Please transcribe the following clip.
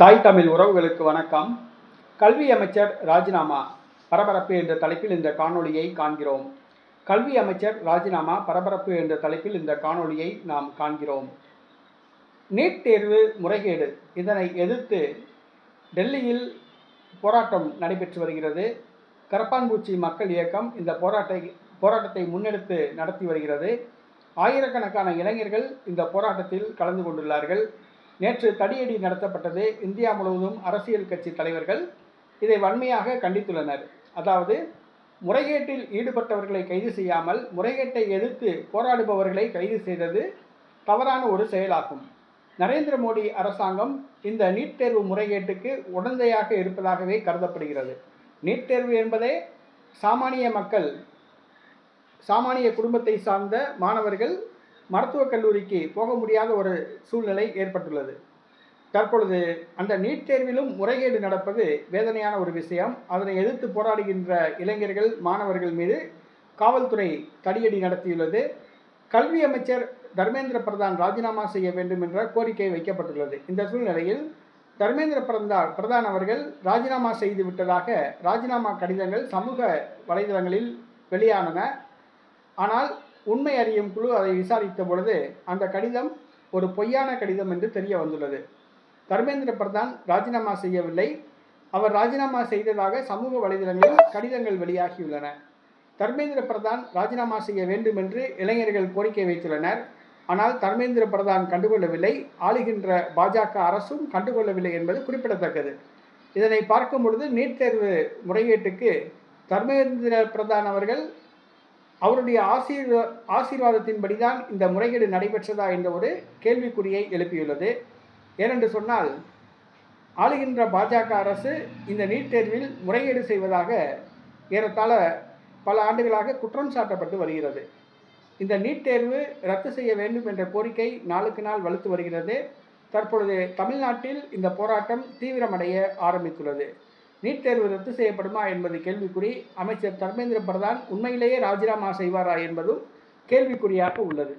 தாய் தமிழ் உறவுகளுக்கு வணக்கம். கல்வி அமைச்சர் ராஜினாமா பரபரப்பு என்ற தலைப்பில் இந்த காணொளியை காண்கிறோம். கல்வி அமைச்சர் ராஜினாமா பரபரப்பு என்ற தலைப்பில் இந்த காணொளியை நாம் காண்கிறோம். நீட் தேர்வு முறைகேடு, இதனை எதிர்த்து டெல்லியில் போராட்டம் நடைபெற்று வருகிறது. கரப்பான்பூச்சி மக்கள் இயக்கம் இந்த போராட்டத்தை முன்னெடுத்து நடத்தி வருகிறது. ஆயிரக்கணக்கான இளைஞர்கள் இந்த போராட்டத்தில் கலந்து கொண்டுள்ளார்கள். நேற்று தடியடி நடத்தப்பட்டது. இந்தியா முழுவதும் அரசியல் கட்சி தலைவர்கள் இதை வன்மையாக கண்டித்துள்ளனர். அதாவது, முறைகேட்டில் ஈடுபட்டவர்களை கைது செய்யாமல் முறைகேட்டை எதிர்த்து போராடுபவர்களை கைது செய்தது தவறான ஒரு செயலாகும். நரேந்திர மோடி அரசாங்கம் இந்த நீட் தேர்வு முறைகேட்டுக்கு உடந்தையாக இருப்பதாகவே கருதப்படுகிறது. நீட் தேர்வு என்பதே சாமானிய மக்கள், சாமானிய குடும்பத்தை சார்ந்த மாணவர்கள் மருத்துவக் கல்லூரிக்கு போக முடியாத ஒரு சூழ்நிலை ஏற்பட்டுள்ளது. தற்பொழுது அந்த நீட் தேர்விலும் முறைகேடு நடப்பது வேதனையான ஒரு விஷயம். அதனை எதிர்த்து போராடுகின்ற இளைஞர்கள், மாணவர்கள் மீது காவல்துறை தடியடி நடத்தியுள்ளது. கல்வி அமைச்சர் தர்மேந்திர பிரதான் ராஜினாமா செய்ய வேண்டும் என்ற கோரிக்கை வைக்கப்பட்டுள்ளது. இந்த சூழ்நிலையில் தர்மேந்திர பிரதான் அவர்கள் ராஜினாமா செய்து விட்டதாக ராஜினாமா கடிதங்கள் சமூக வலைதளங்களில் வெளியானன. ஆனால் உண்மை அறியும் குழு அதை விசாரித்த பொழுது அந்த கடிதம் ஒரு பொய்யான கடிதம் என்று தெரிய வந்துள்ளது. தர்மேந்திர பிரதான் ராஜினாமா செய்யவில்லை. அவர் ராஜினாமா செய்ததாக சமூக வலைதளங்களில் கடிதங்கள் வெளியாகியுள்ளன. தர்மேந்திர பிரதான் ராஜினாமா செய்ய வேண்டும் என்று இளைஞர்கள் கோரிக்கை வைத்துள்ளனர். ஆனால் தர்மேந்திர பிரதான் கண்டுகொள்ளவில்லை. ஆளுகின்ற பாஜக அரசும் கண்டுகொள்ளவில்லை என்பது குறிப்பிடத்தக்கது. இதனை பார்க்கும் பொழுது நீட் தேர்வு முறைகேட்டுக்கு தர்மேந்திர பிரதான் அவர்கள் அவருடைய ஆசீர்வாதத்தின்படிதான் இந்த முறைகேடு நடைபெற்றதா என்ற ஒரு கேள்விக்குறியை எழுப்பியுள்ளது. ஏனென்று சொன்னால், ஆளுகின்ற பாஜக அரசு இந்த நீட் தேர்வில் முறைகேடு செய்வதாக ஏறத்தாழ பல ஆண்டுகளாக குற்றம் சாட்டப்பட்டு வருகிறது. இந்த நீட் தேர்வு ரத்து செய்ய வேண்டும் என்ற கோரிக்கை நாளுக்கு நாள் வலுத்து வருகிறது. தற்பொழுது தமிழ்நாட்டில் இந்த போராட்டம் தீவிரமடைய ஆரம்பித்துள்ளது. நீட் தேர்வு ரத்து செய்யப்படுமா என்பது கேள்விக்குறி. அமைச்சர் தர்மேந்திர பிரதான் உண்மையிலேயே ராஜினாமா செய்வாரா என்பதும் கேள்விக்குறியாக உள்ளது.